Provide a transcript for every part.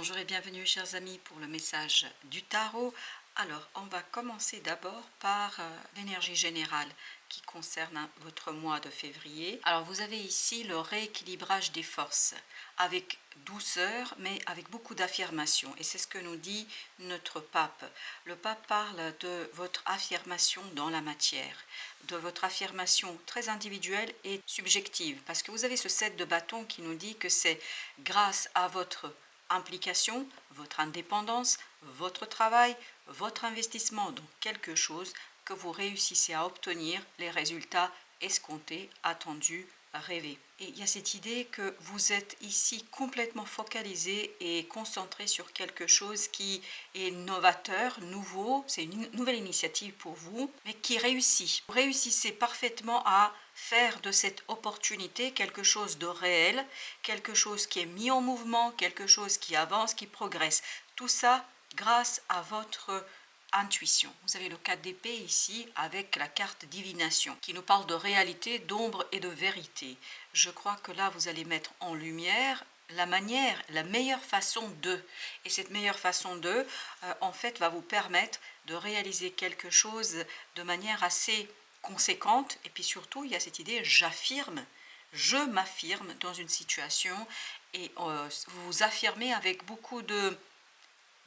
Bonjour et bienvenue chers amis pour le message du tarot. Alors on va commencer d'abord par l'énergie générale qui concerne votre mois de février. Alors vous avez ici le rééquilibrage des forces avec douceur mais avec beaucoup d'affirmation, et c'est ce que nous dit notre pape. Le pape parle de votre affirmation dans la matière, de votre affirmation très individuelle et subjective, parce que vous avez ce 7 de bâton qui nous dit que c'est grâce à votre implication, votre indépendance, votre travail, votre investissement dans quelque chose que vous réussissez à obtenir les résultats escomptés, attendus, rêvés. Et il y a cette idée que vous êtes ici complètement focalisé et concentré sur quelque chose qui est novateur, nouveau, c'est une nouvelle initiative pour vous, mais qui réussit. Vous réussissez parfaitement à faire de cette opportunité quelque chose de réel, quelque chose qui est mis en mouvement, quelque chose qui avance, qui progresse. Tout ça grâce à votre intuition. Vous avez le 4 d'épée ici avec la carte divination qui nous parle de réalité, d'ombre et de vérité. Je crois que là vous allez mettre en lumière la meilleure façon de. Et cette meilleure façon de, en fait, va vous permettre de réaliser quelque chose de manière assez conséquente. Et puis surtout, il y a cette idée, j'affirme, je m'affirme dans une situation, et vous vous affirmez avec beaucoup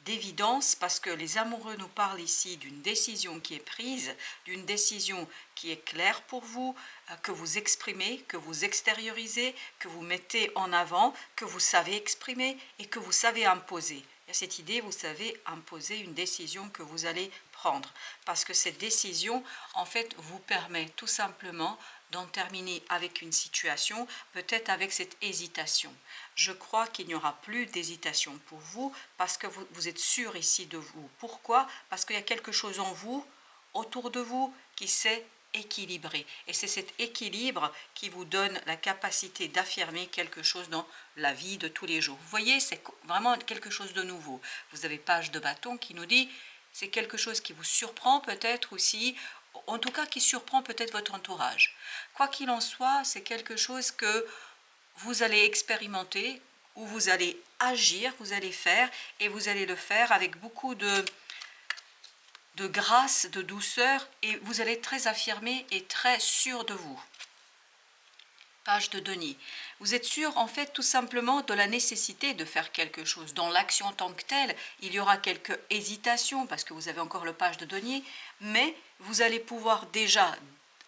d'évidence, parce que les amoureux nous parlent ici d'une décision qui est prise, d'une décision qui est claire pour vous, que vous exprimez, que vous extériorisez, que vous mettez en avant, que vous savez exprimer et que vous savez imposer. Il y a cette idée, vous savez imposer une décision que vous allez prendre, parce que cette décision, en fait, vous permet tout simplement d'en terminer avec une situation, peut-être avec cette hésitation. Je crois qu'il n'y aura plus d'hésitation pour vous, parce que vous êtes sûr ici de vous. Pourquoi? Parce qu'il y a quelque chose en vous, autour de vous, qui s'est équilibré. Et c'est cet équilibre qui vous donne la capacité d'affirmer quelque chose dans la vie de tous les jours. Vous voyez, c'est vraiment quelque chose de nouveau. Vous avez page de bâton qui nous dit, c'est quelque chose qui vous surprend peut-être aussi, en tout cas qui surprend peut-être votre entourage. Quoi qu'il en soit, c'est quelque chose que vous allez expérimenter, où vous allez agir, vous allez faire, et vous allez le faire avec beaucoup de grâce, de douceur, et vous allez être très affirmé et très sûr de vous. Page de Denis. Vous êtes sûr, en fait, tout simplement de la nécessité de faire quelque chose. Dans l'action en tant que telle, il y aura quelques hésitations, parce que vous avez encore le page de Denier, mais vous allez pouvoir déjà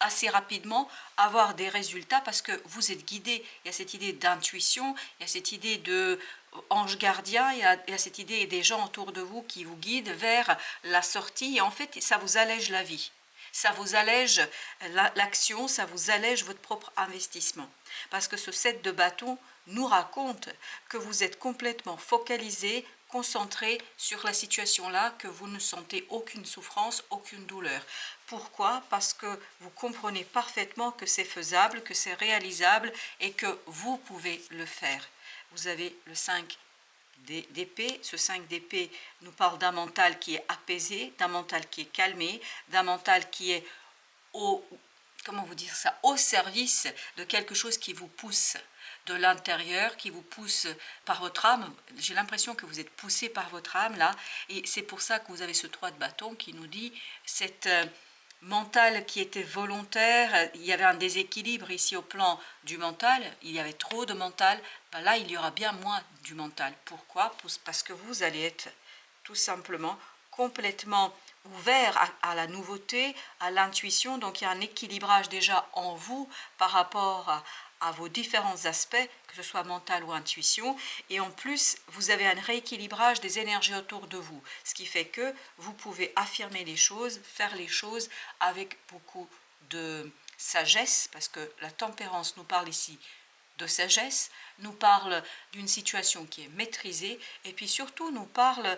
assez rapidement avoir des résultats, parce que vous êtes guidé. Il y a cette idée d'intuition, il y a cette idée de ange gardien, il y a cette idée des gens autour de vous qui vous guident vers la sortie, et en fait, ça vous allège la vie. Ça vous allège l'action, ça vous allège votre propre investissement. Parce que ce 7 de bâton nous raconte que vous êtes complètement focalisé, concentré sur la situation là, que vous ne sentez aucune souffrance, aucune douleur. Pourquoi? Parce que vous comprenez parfaitement que c'est faisable, que c'est réalisable et que vous pouvez le faire. Vous avez le 5 d'épée. Ce 5 d'épée nous parle d'un mental qui est apaisé, d'un mental qui est calmé, d'un mental qui est comment vous dire ça, au service de quelque chose qui vous pousse de l'intérieur, qui vous pousse par votre âme. J'ai l'impression que vous êtes poussé par votre âme là, et c'est pour ça que vous avez ce 3 de bâton qui nous dit cette mental qui était volontaire. Il y avait un déséquilibre ici au plan du mental, il y avait trop de mental. Ben là il y aura bien moins du mental. Pourquoi? Parce que vous allez être tout simplement complètement ouvert à la nouveauté, à l'intuition. Donc il y a un équilibrage déjà en vous par rapport à vos différents aspects, que ce soit mental ou intuition, et en plus vous avez un rééquilibrage des énergies autour de vous, ce qui fait que vous pouvez affirmer les choses, faire les choses avec beaucoup de sagesse, parce que la tempérance nous parle ici de sagesse, nous parle d'une situation qui est maîtrisée, et puis surtout nous parle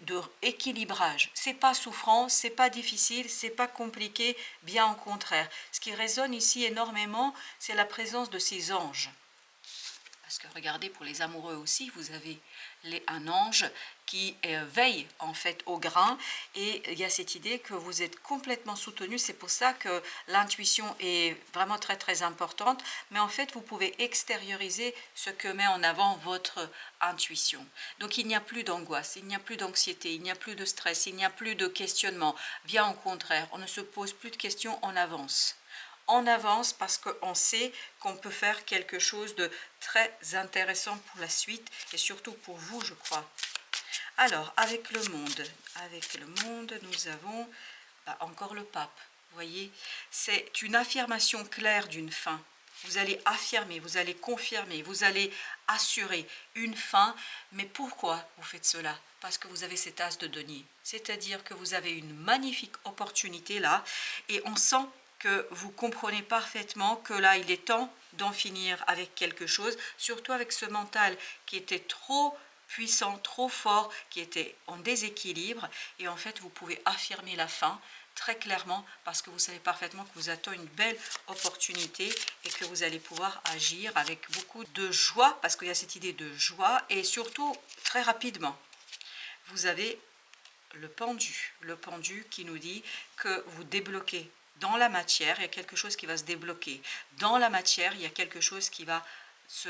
de équilibrage. C'est pas souffrant, c'est pas difficile, c'est pas compliqué, bien au contraire. Ce qui résonne ici énormément, c'est la présence de ces anges. Parce que regardez, pour les amoureux aussi, vous avez un ange qui veille en fait au grain, et il y a cette idée que vous êtes complètement soutenu. C'est pour ça que l'intuition est vraiment très très importante, mais en fait vous pouvez extérioriser ce que met en avant votre intuition. Donc il n'y a plus d'angoisse, il n'y a plus d'anxiété, il n'y a plus de stress, il n'y a plus de questionnement. Bien au contraire, on ne se pose plus de questions, on avance. On avance parce qu'on sait qu'on peut faire quelque chose de très intéressant pour la suite, et surtout pour vous, je crois. Alors, avec le monde, nous avons encore le pape. Vous voyez, c'est une affirmation claire d'une fin. Vous allez affirmer, vous allez confirmer, vous allez assurer une fin. Mais pourquoi vous faites cela? Parce que vous avez cet as de denier. C'est-à-dire que vous avez une magnifique opportunité là, et on sent que vous comprenez parfaitement que là, il est temps d'en finir avec quelque chose, surtout avec ce mental qui était trop puissant, trop fort, qui était en déséquilibre. Et en fait, vous pouvez affirmer la fin très clairement, parce que vous savez parfaitement que vous attend une belle opportunité et que vous allez pouvoir agir avec beaucoup de joie, parce qu'il y a cette idée de joie, et surtout très rapidement. Vous avez le pendu qui nous dit que vous débloquez dans la matière, il y a quelque chose qui va se débloquer. Dans la matière, il y a quelque chose qui va se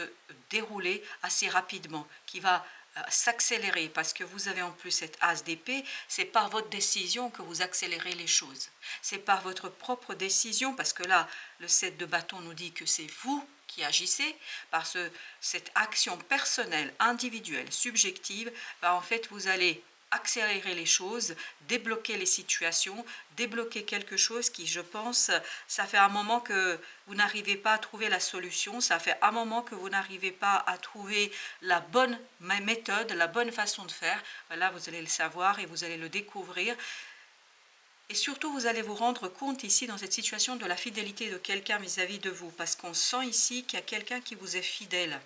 dérouler assez rapidement, qui va s'accélérer, parce que vous avez en plus cette as d'épée. C'est par votre décision que vous accélérez les choses. C'est par votre propre décision, parce que là, le 7 de bâton nous dit que c'est vous qui agissez, parce que cette action personnelle, individuelle, subjective, en fait, vous allez accélérer les choses, débloquer les situations, débloquer quelque chose qui, je pense, ça fait un moment que vous n'arrivez pas à trouver la solution, ça fait un moment que vous n'arrivez pas à trouver la bonne méthode, la bonne façon de faire. Là, vous allez le savoir et vous allez le découvrir. Et surtout, vous allez vous rendre compte ici, dans cette situation, de la fidélité de quelqu'un vis-à-vis de vous, parce qu'on sent ici qu'il y a quelqu'un qui vous est fidèle,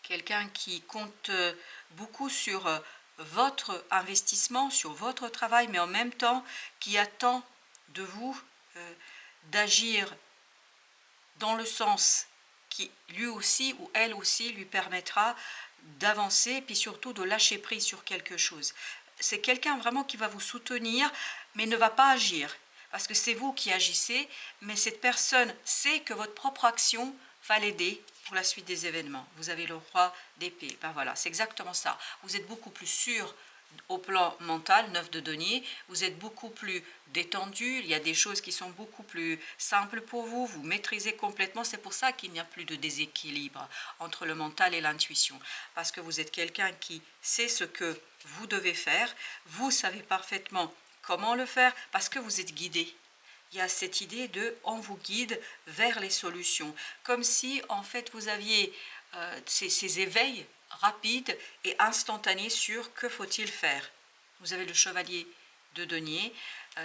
quelqu'un qui compte beaucoup sur votre investissement, sur votre travail, mais en même temps qui attend de vous d'agir dans le sens qui lui aussi ou elle aussi lui permettra d'avancer, puis surtout de lâcher prise sur quelque chose. C'est quelqu'un vraiment qui va vous soutenir, mais ne va pas agir, parce que c'est vous qui agissez, mais cette personne sait que votre propre action va l'aider pour la suite des événements. Vous avez le roi d'épée. Ben voilà, c'est exactement ça. Vous êtes beaucoup plus sûr au plan mental, 9 de denier, vous êtes beaucoup plus détendu, il y a des choses qui sont beaucoup plus simples pour vous, vous maîtrisez complètement. C'est pour ça qu'il n'y a plus de déséquilibre entre le mental et l'intuition, parce que vous êtes quelqu'un qui sait ce que vous devez faire, vous savez parfaitement comment le faire, parce que vous êtes guidé. Il y a cette idée de on vous guide vers les solutions, comme si en fait vous aviez ces éveils rapides et instantanés sur que faut-il faire. Vous avez le chevalier de denier,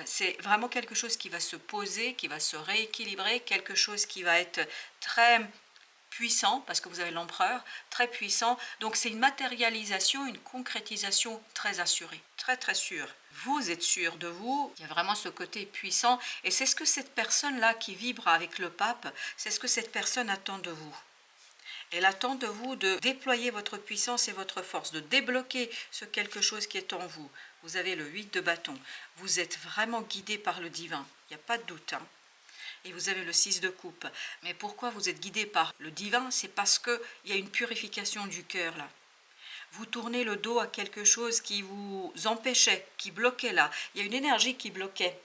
c'est vraiment quelque chose qui va se poser, qui va se rééquilibrer, quelque chose qui va être très puissant, parce que vous avez l'empereur, très puissant. Donc c'est une matérialisation, une concrétisation très assurée, très très sûre. Vous êtes sûr de vous, il y a vraiment ce côté puissant, et c'est ce que cette personne-là qui vibre avec le pape, c'est ce que cette personne attend de vous. Elle attend de vous de déployer votre puissance et votre force, de débloquer ce quelque chose qui est en vous. Vous avez le 8 de bâton. Vous êtes vraiment guidé par le divin, il n'y a pas de doute. Et vous avez le 6 de coupe. Mais pourquoi vous êtes guidé par le divin? C'est parce qu'il y a une purification du cœur là. Vous tournez le dos à quelque chose qui vous empêchait, qui bloquait là. Il y a une énergie qui bloquait.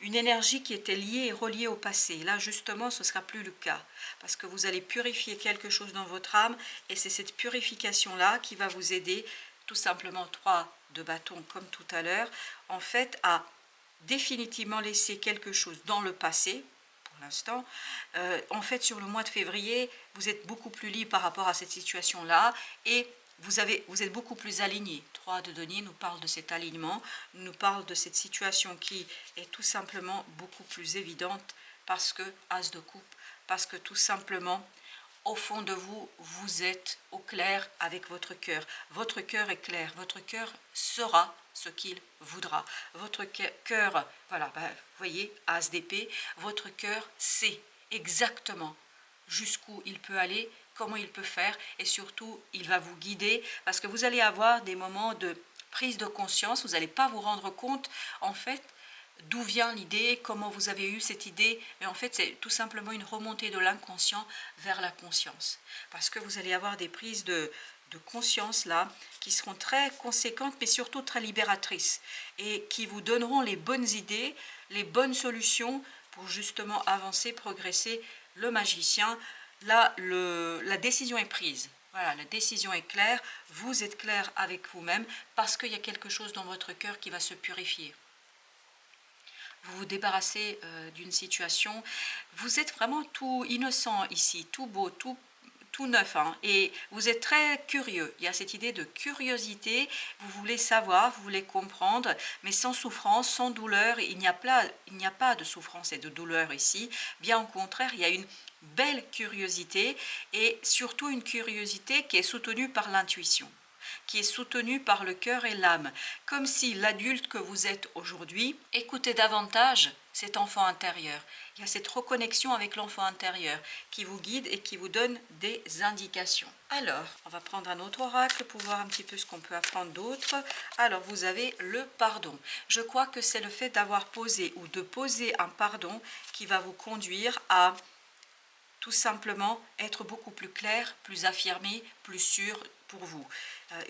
Une énergie qui était liée et reliée au passé. Là, justement, ce ne sera plus le cas. Parce que vous allez purifier quelque chose dans votre âme. Et c'est cette purification-là qui va vous aider, tout simplement 3 de bâton comme tout à l'heure, en fait, à définitivement laisser quelque chose dans le passé. Pour l'instant, en fait, sur le mois de février, vous êtes beaucoup plus libre par rapport à cette situation-là. Et vous êtes beaucoup plus aligné. 3 de denier nous parle de cet alignement, nous parle de cette situation qui est tout simplement beaucoup plus évidente, parce que, as de coupe, parce que tout simplement, au fond de vous, vous êtes au clair avec votre cœur. Votre cœur est clair, votre cœur sera ce qu'il voudra. Votre cœur, voilà, vous voyez, as d'épée, votre cœur sait exactement jusqu'où il peut aller, comment il peut faire et surtout il va vous guider parce que vous allez avoir des moments de prise de conscience, vous n'allez pas vous rendre compte en fait d'où vient l'idée, comment vous avez eu cette idée, mais en fait c'est tout simplement une remontée de l'inconscient vers la conscience parce que vous allez avoir des prises de conscience là qui seront très conséquentes mais surtout très libératrices et qui vous donneront les bonnes idées, les bonnes solutions pour justement avancer, progresser. Le magicien, là la décision est prise. Voilà, la décision est claire, vous êtes clair avec vous-même parce qu'il y a quelque chose dans votre cœur qui va se purifier. Vous vous débarrassez d'une situation, vous êtes vraiment tout innocent ici, tout beau, tout neuf, hein, et vous êtes très curieux. Il y a cette idée de curiosité, vous voulez savoir, vous voulez comprendre, mais sans souffrance, sans douleur. Il n'y a pas de souffrance et de douleur ici, bien au contraire, il y a une belle curiosité et surtout une curiosité qui est soutenue par l'intuition, qui est soutenu par le cœur et l'âme, comme si l'adulte que vous êtes aujourd'hui écoutait davantage cet enfant intérieur. Il y a cette reconnexion avec l'enfant intérieur qui vous guide et qui vous donne des indications. Alors, on va prendre un autre oracle pour voir un petit peu ce qu'on peut apprendre d'autre. Alors, vous avez le pardon. Je crois que c'est le fait d'avoir posé ou de poser un pardon qui va vous conduire à tout simplement être beaucoup plus clair, plus affirmé, plus sûr pour vous.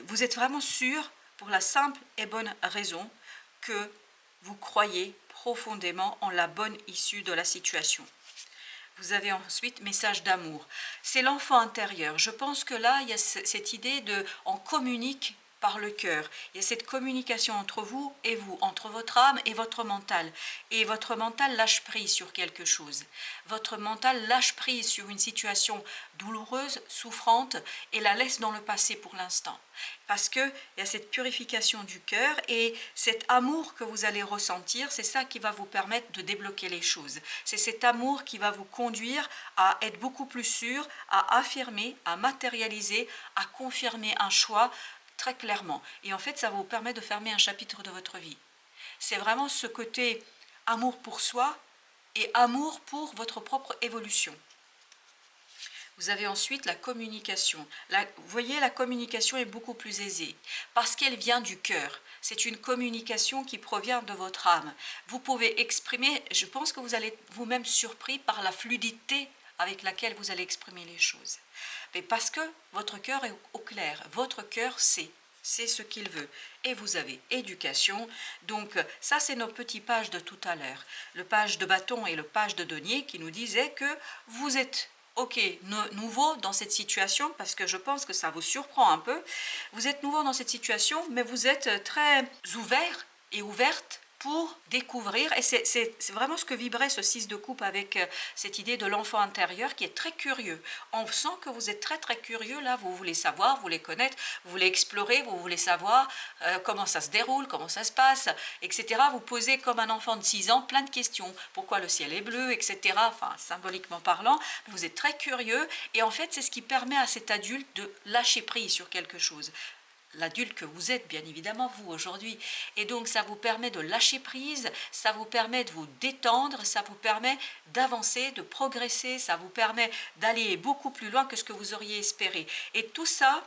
Vous êtes vraiment sûr pour la simple et bonne raison que vous croyez profondément en la bonne issue de la situation. Vous avez ensuite message d'amour. C'est l'enfant intérieur. Je pense que là, il y a cette idée de on communique par le cœur. Il y a cette communication entre vous et vous, entre votre âme et votre mental. Et votre mental lâche prise sur quelque chose. Votre mental lâche prise sur une situation douloureuse, souffrante, et la laisse dans le passé pour l'instant. Parce qu'il y a cette purification du cœur et cet amour que vous allez ressentir, c'est ça qui va vous permettre de débloquer les choses. C'est cet amour qui va vous conduire à être beaucoup plus sûr, à affirmer, à matérialiser, à confirmer un choix très clairement. Et en fait, ça va vous permettre de fermer un chapitre de votre vie. C'est vraiment ce côté amour pour soi et amour pour votre propre évolution. Vous avez ensuite la communication. Vous voyez, la communication est beaucoup plus aisée parce qu'elle vient du cœur. C'est une communication qui provient de votre âme. Vous pouvez exprimer, je pense que vous allez vous-même surpris par la fluidité avec laquelle vous allez exprimer les choses. Mais parce que votre cœur est au clair, votre cœur sait. C'est ce qu'il veut. Et vous avez éducation. Donc ça, c'est nos petits pages de tout à l'heure. Le page de bâton et le page de denier qui nous disaient que vous êtes nouveau dans cette situation, parce que je pense que ça vous surprend un peu. Vous êtes nouveau dans cette situation, mais vous êtes très ouvert et ouverte pour découvrir, et c'est vraiment ce que vibrait ce 6 de coupe avec cette idée de l'enfant intérieur qui est très curieux. On sent que vous êtes très très curieux là, vous voulez savoir, vous voulez connaître, vous voulez explorer, vous voulez savoir comment ça se déroule, comment ça se passe, etc. Vous posez comme un enfant de 6 ans plein de questions. Pourquoi le ciel est bleu, etc. Enfin, symboliquement parlant, vous êtes très curieux et en fait c'est ce qui permet à cet adulte de lâcher prise sur quelque chose. L'adulte que vous êtes, bien évidemment, vous, aujourd'hui. Et donc, ça vous permet de lâcher prise, ça vous permet de vous détendre, ça vous permet d'avancer, de progresser, ça vous permet d'aller beaucoup plus loin que ce que vous auriez espéré. Et tout ça,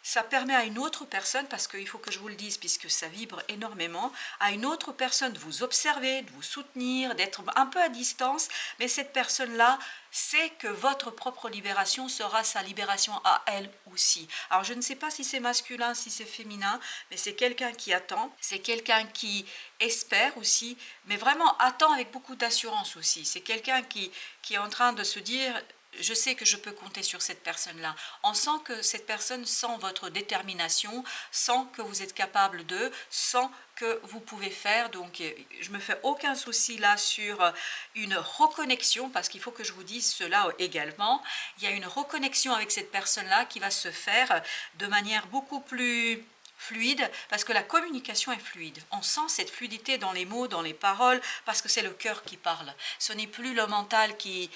ça permet à une autre personne, parce qu'il faut que je vous le dise, puisque ça vibre énormément, à une autre personne de vous observer, de vous soutenir, d'être un peu à distance, mais cette personne-là sait que votre propre libération sera sa libération à elle aussi. Alors je ne sais pas si c'est masculin, si c'est féminin, mais c'est quelqu'un qui attend, c'est quelqu'un qui espère aussi, mais vraiment attend avec beaucoup d'assurance aussi. C'est quelqu'un qui est en train de se dire... Je sais que je peux compter sur cette personne-là. On sent que cette personne sent votre détermination, sent que vous êtes capable de, sent que vous pouvez faire. Donc, je ne me fais aucun souci là sur une reconnexion, parce qu'il faut que je vous dise cela également. Il y a une reconnexion avec cette personne-là qui va se faire de manière beaucoup plus fluide, parce que la communication est fluide. On sent cette fluidité dans les mots, dans les paroles, parce que c'est le cœur qui parle. Ce n'est plus le mental qui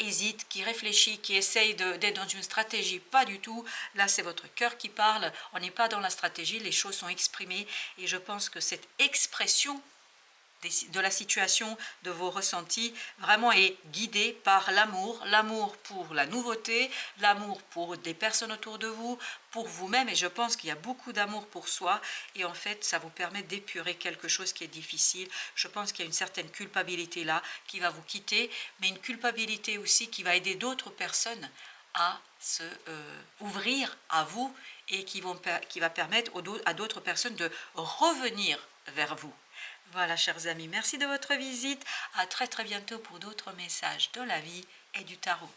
hésite, qui réfléchit, qui essaye d'être dans une stratégie. Pas du tout. Là, c'est votre cœur qui parle. On n'est pas dans la stratégie. Les choses sont exprimées. Et je pense que cette expression de la situation, de vos ressentis, vraiment est guidé par l'amour pour la nouveauté, l'amour pour des personnes autour de vous, pour vous-même, et je pense qu'il y a beaucoup d'amour pour soi, et en fait ça vous permet d'épurer quelque chose qui est difficile. Je pense qu'il y a une certaine culpabilité là qui va vous quitter, mais une culpabilité aussi qui va aider d'autres personnes à se ouvrir à vous et qui va permettre à d'autres personnes de revenir vers vous. Voilà, chers amis, merci de votre visite. À très très bientôt pour d'autres messages de la vie et du tarot.